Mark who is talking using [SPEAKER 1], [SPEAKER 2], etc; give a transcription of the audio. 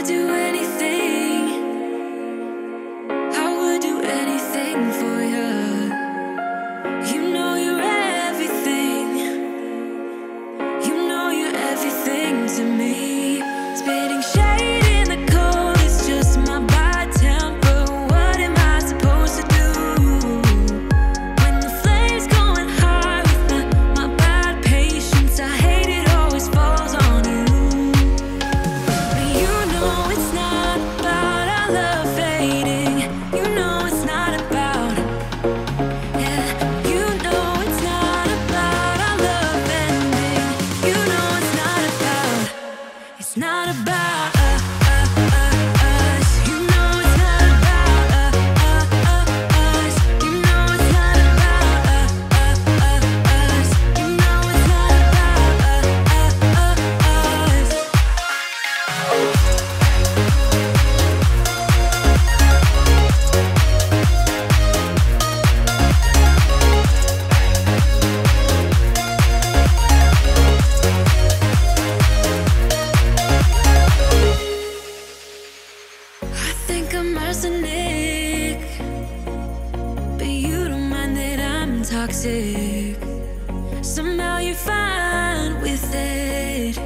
[SPEAKER 1] do anything. I would do anything for you. You know you're everything. You know you're everything to me. Spitting shade in the cold is just my bad temper. What am I supposed to do when the flame's going high with my bad patience? I hate it always falls on you. But you know it's not about our love fading. You know it's not about, yeah. You know it's not about our love ending. You know it's not about, it's not about us. You know it's not about us. You know it's not about us. You know it's not about us. I think I'm arsenic, but you don't mind that I'm toxic. Somehow you're fine with it.